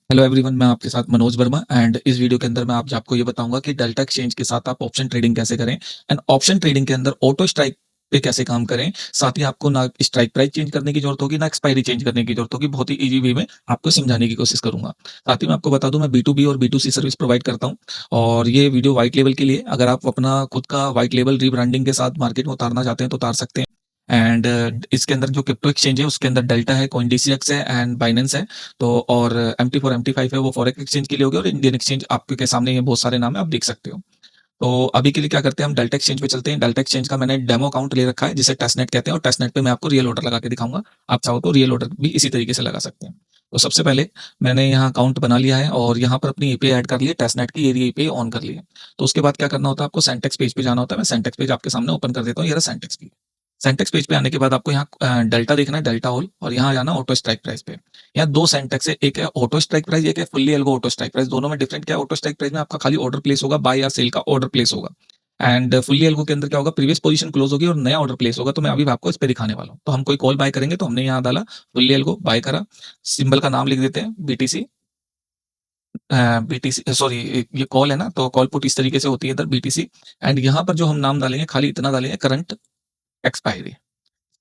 Hello everyone, मैं आपके साथ मनोज वर्मा एंड इस वीडियो के अंदर मैं आप आपको ये बताऊंगा कि डेल्टा एक्सचेंज के साथ आप ऑप्शन ट्रेडिंग कैसे करें एंड ऑप्शन ट्रेडिंग के अंदर ऑटो स्ट्राइक पे कैसे काम करें। साथ ही आपको ना स्ट्राइक प्राइस चेंज करने की जरूरत होगी ना एक्सपायरी चेंज करने की जरूरत होगी। बहुत ही इजी वे में आपको समझाने की कोशिश करूंगा। साथ ही मैं आपको बता दूं, मैं B2B और B2C सर्विस प्रोवाइड करता हूं और ये वीडियो व्हाइट लेवल के लिए, अगर आप अपना खुद का व्हाइट लेवल रीब्रांडिंग के साथ मार्केट में उतारना चाहते हैं तो उतार सकते हैं। एंड इसके अंदर जो क्रिप्टो एक्सचेंज है उसके अंदर डेल्टा है, CoinDCX है एंड बाइनेंस है। तो और MT4 MT5 है, वो फॉरेक्स एक्सचेंज के लिए हो गया, और इंडियन एक्सचेंज आपके सामने ये बहुत सारे नाम है, आप देख सकते हो। तो अभी के लिए क्या करते हैं, हम डेल्टा एक्सचेंज पे चलते हैं। डेल्टा एक्सचेंज का मैंने डेमो अकाउंट ले रखा है जिसे टेस्टनेट कहते हैं, और टेस्टनेट पे मैं आपको रियल ऑर्डर लगा के दिखाऊंगा। आप चाहो तो रियल ऑर्डर भी इसी तरीके से लगा सकते हैं। तो सबसे पहले मैंने यहाँ अकाउंट बना लिया है और यहाँ पर अपनी एपीआई ऐड कर ली है, टेस्टनेट की एरिया एपीआई ऑन कर ली है। तो उसके बाद क्या करना होता है, आपको सेंटेक्स पेज पे जाना होता है। मैं सेंटेक्स पेज आपके सामने ओपन कर देता हूँ। ये रहा सेंटेक्स पेज। सेंटेक्स पेज पे आने के बाद आपको यहाँ डेल्टा देखना है, डेल्टा होल, और यहाँ जाना ऑटो स्ट्राइक प्राइस पे। यहाँ दो सेंटेक्स है, एक है ऑटो स्ट्राइक प्राइस, एक है fully algo auto strike price. दोनों में डिफरेंट क्या है, ऑटो स्ट्राइक प्राइस में आपका खाली ऑर्डर प्लेस होगा, बाय या सेल का ऑर्डर प्लेस होगा। एंड फुल्ली एल्गो के अंदर क्या होगा, प्रीवियस पोजीशन क्लोज होगी और नया ऑर्डर प्लेस होगा। तो मैं अभी आपको इस पे दिखाने वाला हूँ। तो हम कोई कॉल बाय करेंगे तो हमने यहाँ डाला फुल्ली एल्गो, बाय करा, सिंबल का नाम लिख देते हैं BTC। BTC सॉरी, ये कॉल है ना, तो कॉल पुट इस तरीके से होती है इधर BTC। एंड यहाँ पर जो हम नाम डालेंगे, खाली इतना डालेंगे, करंट एक्सपायरी।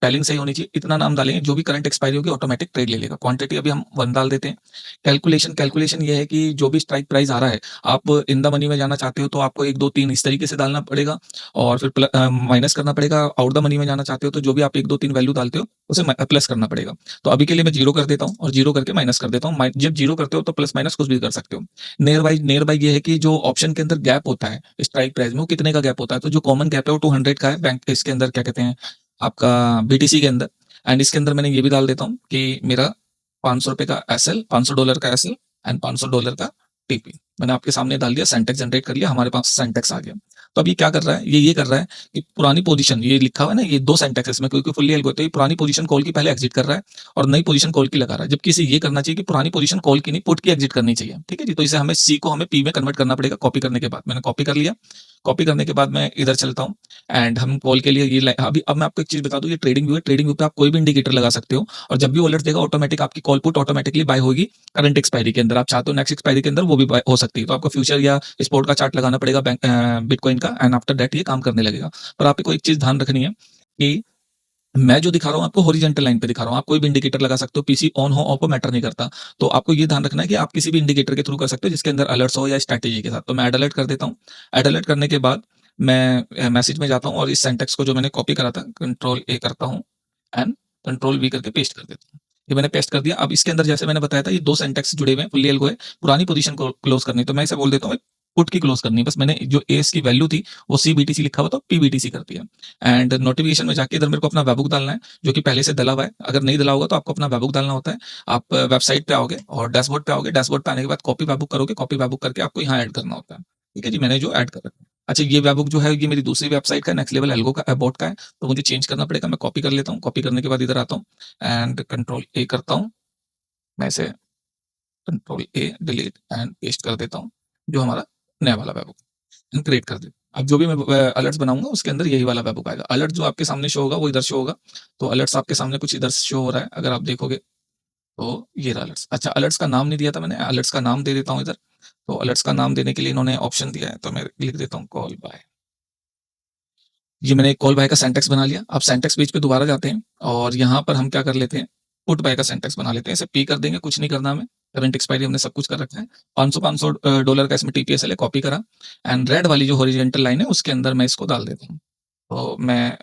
स्पेलिंग सही होनी चाहिए, इतना नाम डालेंगे, जो भी करंट एक्सपायरी होगी ऑटोमेटिक ट्रेड ले लेगा। क्वांटिटी अभी हम 1 डाल देते हैं। कैलकुलेशन कैलकुलेशन ये है कि जो भी स्ट्राइक प्राइस आ रहा है, आप इन द मनी में जाना चाहते हो तो आपको 1 2 3 इस तरीके से डालना पड़ेगा, और फिर माइनस करना पड़ेगा। आउट द मनी में जाना चाहते हो तो जो भी आप 1 2 3 वैल्यू डालते हो उसे प्लस करना पड़ेगा। तो अभी के लिए मैं जीरो कर देता हूँ और जीरो करके माइनस कर देता हूँ। जब जीरो करते हो तो प्लस माइनस कुछ भी कर सकते हो। नियर बाई ये है कि जो ऑप्शन के अंदर गैप होता है स्ट्राइक प्राइस में, वो कितने का गैप होता है। तो जो कॉमन गैप है वो 200 का है, बैंक इसके अंदर क्या कहते हैं आपका, BTC के अंदर। एंड इसके अंदर मैंने ये भी डाल देता हूँ कि मेरा ₹500 का एसएल, $500 का एसएल एंड $500 का टीपी। मैंने आपके सामने डाल दिया, सेंटेक्स जनरेट कर लिया, हमारे पास सेंटेक्स आ गया। तो अब ये क्या कर रहा है, ये कर रहा है कि पुरानी पोजीशन, ये लिखा हुआ है ना, ये दो सेंटेक्स इसमें, क्योंकि फुल्ली एल्गो, तो ये पुरानी पोजीशन कॉल की पहले एग्जिट कर रहा है और नई पोजीशन कॉल की लगा रहा है। जबकि इसे ये करना चाहिए कि पुरानी पोजीशन कॉल की नहीं, पुट की एग्जिट करनी चाहिए। ठीक है जी। तो इसे हमें सी को हमें पी में कन्वर्ट करना पड़ेगा। कॉपी करने के बाद मैंने कॉपी कर लिया। कॉपी करने के बाद मैं इधर चलता हूँ एंड हम कॉल के लिए ये अभी अब मैं आपको एक चीज बता दूं, ये ट्रेडिंग व्यू है। ट्रेडिंग व्यू पे आप कोई भी इंडिकेटर लगा सकते हो, और जब भी वो अलर्ट देगा ऑटोमेटिक आपकी कॉल पुट ऑटोमेटिकली बाय होगी करंट एक्सपायरी के अंदर। आप चाहते हो नेक्स्ट एक्सपायरी के अंदर वो भी buy हो सकती है, तो आपको फ्यूचर या स्पॉट का चार्ट लगाना पड़ेगा बैंक बिटकॉइन का, एंड आफ्टर दैट ये काम करने लगेगा। पर आपको एक चीज ध्यान रखनी है कि मैं जो दिखा रहा हूँ आपको हॉरिजॉन्टल लाइन पे दिखा रहा हूँ। आप कोई भी इंडिकेटर लगा सकते हो, पीसी ऑन हो ऑफ हो मैटर नहीं करता। तो आपको ये ध्यान रखना है कि आप किसी भी इंडिकेटर के थ्रू कर सकते हो जिसके अंदर अलर्ट्स हो या स्ट्रैटेजी के साथ। तो मैं ऐड अलर्ट कर देता हूँ। ऐड अलर्ट करने के बाद मैं मैसेज में जाता हूँ और इस सेंटेक्स को जो मैंने कॉपी करा था, कंट्रोल ए करता हूँ एंड कंट्रोल वी करके पेस्ट कर देता हूँ। ये मैंने पेस्ट कर दिया। अब इसके अंदर जैसे मैंने बताया था, ये दो सेंटेक्स जुड़े हुए हैं, फुल्ली एल्गो है, पुरानी पोजीशन को क्लोज करनी, तो मैं इसे बोल देता हूँ पुट की क्लोज करनी। बस मैंने जो एस की वैल्यू थी वो CBTC लिखा हुआ था, PBTC कर दिया। एंड नोटिफिकेशन में जाके इधर मेरे को अपना वेबबुक डालना है, जो कि पहले से डला हुआ है। अगर नहीं डला होगा तो आपको अपना वेबबुक डालना होता है। आप वेबसाइट पे आओगे और डैशबोर्ड पे आओगे। डैशबोर्ड पे आने के बाद कॉपी वेबबुक करोगे। कॉपी वेबबुक करके आपको यहाँ ऐड करना होता है। ठीक है जी, मैंने जो ऐड कर रखा है। अच्छा, ये वेबबुक जो है ये मेरी दूसरी वेबसाइट का, नेक्स्ट लेवल एल्गो का अबाउट का है, तो मुझे चेंज करना पड़ेगा। मैं कॉपी कर लेता हूँ। कॉपी करने के बाद इधर आता हूँ एंड कंट्रोल ए करता हूँ। मैं इसे control A delete and paste कर देता हूँ, जो हमारा नया वाला वेबबुक क्रिएट कर दे। अब जो भी मैं अलर्ट्स बनाऊंगा उसके अंदर यही वाला वेबबुक आएगा। अलर्ट जो आपके सामने शो होगा वो इधर शो होगा। तो अलर्ट्स आपके सामने कुछ इधर शो हो रहा है, अगर आप देखोगे तो ये रहा अलर्ट्स। अच्छा, अलर्ट्स का नाम नहीं दिया था मैंने, अलर्ट्स का नाम दे देता हूँ इधर। तो अलर्ट्स का नाम देने के लिए इन्होंने ऑप्शन दिया है, तो मैं लिख देता हूँ कॉल बाय। ये मैंने एक कॉल बाय का सेंटेक्स बना लिया। अब सेंटेक्स पेज पे दोबारा जाते हैं और यहाँ पर हम क्या कर लेते हैं, पुट बाय का सेंटेक्स बना लेते हैं। इसे पी कर देंगे, कुछ नहीं करना हमें। करंट एक्सपायरी हमने सब कुछ कर रखा है। 500 डॉलर का इसमें TPSL है, कॉपी करा। एंड रेड वाली जो हॉरिजॉन्टल लाइन है उसके अंदर मैं इसको डाल देता हूँ। तो मैं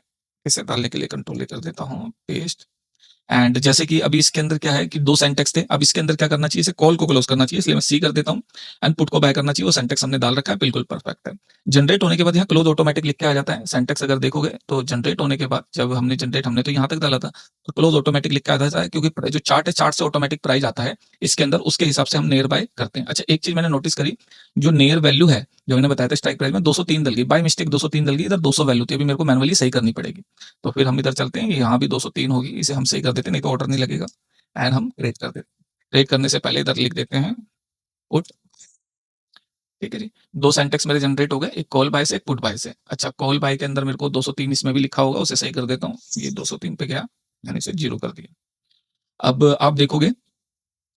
इसे डालने के लिए कंट्रोल कर देता हूँ, पेस्ट। एंड जैसे कि अभी इसके अंदर क्या है कि दो सेंटेक्स थे, अब इसके अंदर क्या करना चाहिए, इसे कॉल को क्लोज करना चाहिए, इसलिए मैं सी कर देता हूँ। एंड पुट को बाय करना चाहिए, वो सेंटेक्स हमने डाल रखा है, बिल्कुल परफेक्ट है। जनरेट होने के बाद यहाँ क्लोज ऑटोमेटिक लिख के आ जाता है। सेंटेक्स अगर देखोगे तो जनरेट होने के बाद, जब हमने तो यहाँ तक डाला था, तो क्लोज ऑटोमेटिक लिख के आ जाता है, क्योंकि जो चार्ट है, चार्ट से ऑटोमेटिक प्राइस आता है इसके अंदर, उसके हिसाब से हम नियर बाय करते हैं। अच्छा, एक चीज मैंने नोटिस करी, जो नियर वैल्यू है, जो मैंने बताया था स्ट्राइक प्राइस में 203 डल गई, बाय मिस्टेक 203 डल गई, इधर 200 वैल्यू थी, अभी मेरे को मैनुअली सही करनी पड़ेगी। तो फिर हम इधर चलते हैं, यहाँ भी 203 होगी, इसे हम सही कर देते हैं, नहीं तो ऑर्डर नहीं लगेगा। एंड हम ट्रेड कर देते हैं। ट्रेड करने से पहले इधर लिख देते हैं पुट। ठीक है जी। दो सेंटेक्स मेरे जनरेट हो गए, एक कॉल बाय से, एक पुट बाय से। अच्छा, कॉल बाय के अंदर मेरे को 203 इसमें भी लिखा होगा, उसे सही कर देता हूँ। ये 203 पे गया, मैंने इसे जीरो कर दिया। अब आप देखोगे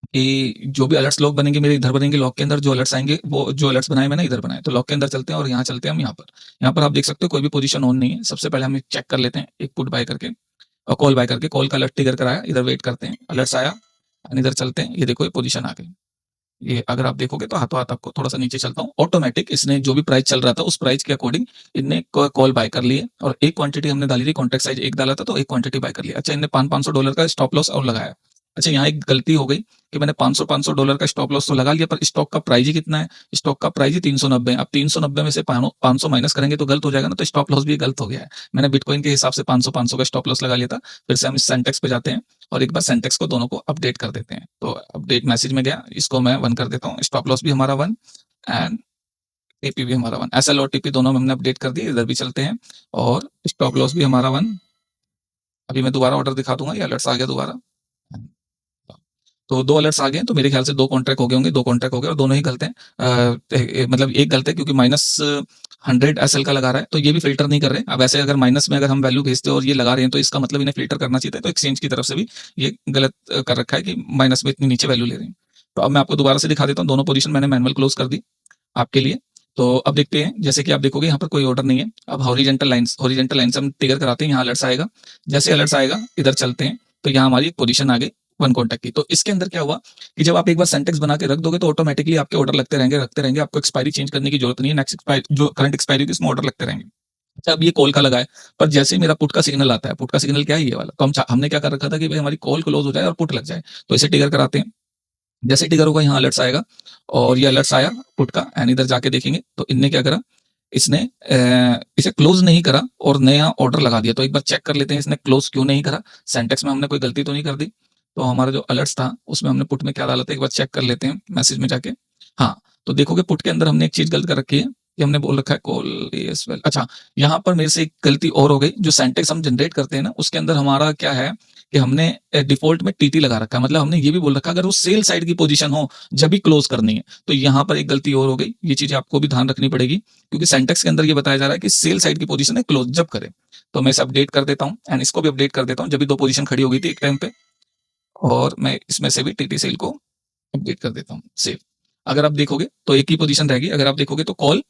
कि जो भी अलर्ट्स लॉग बनेंगे मेरे इधर बनेंगे लॉग के अंदर, जो अलर्ट्स आएँगे वो जो अलर्ट्स बनाए मैंने इधर बनाए। तो लॉग के अंदर चलते हैं और यहाँ चलते हैं हम यहाँ पर। यहाँ पर आप देख सकते हो कोई भी पोज़ीशन ऑन नहीं है। सबसे पहले हम चेक कर लेते हैं एक पुट बाय करके और कॉल बाय करके। कॉल का अलर्ट ट्रिगर कराया, इधर वेट करते हैं, अलर्ट्स आया एंड इधर चलते हैं। ये देखो ये पोज़ीशन आ गई। ये अगर आप देखोगे तो हाथों-हाथ आपको थोड़ा-सा नीचे चलता हूँ, ऑटोमैटिक इसने जो भी प्राइस चल रहा था उस प्राइस के अकॉर्डिंग इनने कॉल बाय कर ली है और एक क्वांटिटी हमने डाली थी, कॉन्ट्रैक्ट साइज़ 1 डाला था तो एक क्वांटिटी बाय कर लिया। अच्छा इनने $500 का स्टॉप लॉस और लगाया। अच्छा यहाँ एक गलती हो गई कि मैंने $500 का स्टॉप लॉस तो लगा लिया पर स्टॉक का प्राइस ही कितना है? स्टॉक का प्राइस ही 390 है। अब 390 में से पानो 500 माइनस करेंगे तो गलत हो जाएगा ना, तो स्टॉप लॉस भी गलत हो गया है। मैंने बिटकॉइन के हिसाब से 500 का स्टॉप लॉस लगा लिया था। फिर से हम इस सेंटेक्स पे जाते हैं और एक बार सेंटेक्स को दोनों को अपडेट कर देते हैं। तो अपडेट मैसेज में गया, इसको मैं 1 कर देता हूँ। स्टॉप लॉस भी हमारा 1 एंड टीपी भी हमारा 1। एसएल और टीपी दोनों में हमने अपडेट कर दिए। इधर भी चलते हैं और स्टॉप लॉस भी हमारा 1। अभी मैं दोबारा ऑर्डर दिखा दूंगा, ये अलर्ट्स आ गया दोबारा। तो 2 अलर्ट्स आ गए हैं, तो मेरे ख्याल से 2 कॉन्ट्रैक्ट हो गए होंगे, 2 कॉन्ट्रैक्ट हो गए और दोनों ही गलत हैं। मतलब एक गलत है क्योंकि -100 एसएल का लगा रहा है, तो ये भी फ़िल्टर नहीं कर रहे। अब ऐसे अगर माइनस में अगर हम वैल्यू भेजते हैं और ये लगा रहे हैं, तो इसका मतलब इन्हें फ़िल्टर करना चाहिए था। तो एक्सचेंज की तरफ से भी ये गलत कर रखा है कि माइनस में इतनी नीचे वैल्यू ले रहे हैं। तो अब मैं आपको दोबारा से दिखा देता हूँ, दोनों पोज़ीशन मैंने मैनुअल क्लोज़ कर दी आपके लिए। तो अब देखते हैं, जैसे कि आप देखोगे यहाँ पर कोई ऑर्डर नहीं है। अब हॉरिजॉन्टल लाइन्स हम ट्रिगर कराते हैं, यहाँ अलर्ट्स आएगा। जैसे अलर्ट्स आएगा, इधर चलते हैं, तो यहाँ हमारी एक पोज़ीशन आ गई 1 कॉन्टैक्ट की। तो इसके अंदर क्या हुआ कि जब आप एक बार सेंटेक्स बना के रख दोगे तो ऑटोमेटिकली आपके ऑर्डर लगते रहेंगे, रखते रहेंगे। आपको एक्सपायरी चेंज करने की जरूरत नहीं है। नेक्स्ट एक्सपायरी जो करंट एक्सपायरी होगी उसमें ऑर्डर लगते रहेंगे। अच्छा अब ये कॉल का लगा है, पर जैसे ही मेरा पुट का सिग्नल आता है, पुट का सिग्नल क्या है ये वाला, तो हमने क्या कर रखा था कि भाई हमारी कॉल क्लोज हो जाए और पुट लग जाए। तो इसे ट्रिगर कराते हैं। जैसे ट्रिगर होगा यहाँ अलर्ट्स आएगा और ये अलर्ट्स आया पुट का एंड इधर जाके देखेंगे तो इनने क्या करा, इसने इसे क्लोज नहीं करा और नया ऑर्डर लगा दिया। तो एक बार चेक कर लेते हैं इसने क्लोज क्यों नहीं करा, सेंटेक्स में हमने कोई गलती तो नहीं कर दी। तो हमारा जो अलर्ट्स था उसमें हमने पुट में क्या डाला था एक बार चेक कर लेते हैं मैसेज में जाके। हाँ, तो देखोगे पुट के अंदर हमने एक चीज गलत कर रखी है कि हमने बोल रखा है कॉल एस वेल। अच्छा, यहाँ पर मेरे से एक गलती और हो गई। जो सेंटेक्स हम जनरेट करते हैं ना उसके अंदर हमारा क्या है कि हमने डिफॉल्ट में टीटी लगा रखा है। मतलब हमने ये भी बोल रखा है अगर वो सेल साइड की पोजीशन हो जब भी क्लोज करनी है। तो यहाँ पर एक गलती और हो गई। ये चीजें आपको भी ध्यान रखनी पड़ेगी क्योंकि सेंटेक्स के अंदर ये बताया जा रहा है कि सेल साइड की पोजीशन है क्लोज जब करे। तो मैं इसे अपडेट कर देता हूँ एंड इसको भी अपडेट कर देता हूँ। जब भी 2 पोजीशन खड़ी हो गई थी एक टाइम पे और मैं इसमें से भी टीटी सेल को अपडेट कर देता हूँ सेव। अगर आप देखोगे तो एक ही पोजीशन रहेगी। अगर आप देखोगे तो कॉल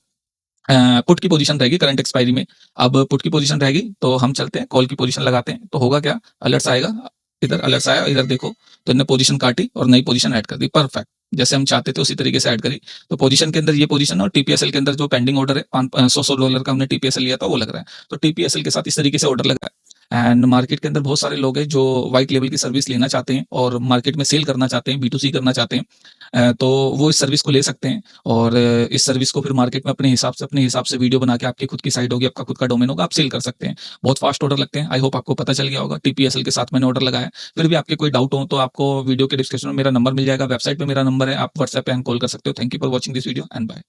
पुट की पोजीशन रहेगी करंट एक्सपायरी में। अब पुट की पोजीशन रहेगी तो हम चलते हैं कॉल की पोजीशन लगाते हैं। तो होगा क्या, अलर्ट्स आएगा, इधर अलर्ट्स आया, इधर देखो तो इन्होंने पोजीशन काटी और नई पोजीशन ऐड कर दी। परफेक्ट, जैसे हम चाहते थे उसी तरीके से ऐड करी। तो पोजीशन के अंदर ये पोजीशन और टीपीएसएल के अंदर जो पेंडिंग ऑर्डर है $100 का हमने टीपीएसएल लिया था वो लग रहा है। तो टीपीएसएल के साथ इस तरीके से ऑर्डर लगा है। एंड मार्केट के अंदर बहुत सारे लोग हैं जो व्हाइट लेवल की सर्विस लेना चाहते हैं और मार्केट में सेल करना चाहते हैं, बी2सी करना चाहते हैं। तो वो इस सर्विस को ले सकते हैं और इस सर्विस को फिर मार्केट में अपने हिसाब से वीडियो बना के आपकी खुद की साइट होगी, आपका खुद का डोमेन होगा, आप सेल कर सकते हैं। बहुत फास्ट ऑर्डर लगते हैं। आई होप आपको पता चल गया होगा। टीपीएसएल के साथ मैंने ऑर्डर लगाया है। फिर भी आपके कोई डाउट हो तो आपको वीडियो के डिस्क्रिप्शन में मेरा नंबर मिल जाएगा, वेबसाइट पे मेरा नंबर है, आप व्हाट्सएप पे कॉल कर सकते हो। Thank you for watching this video and bye.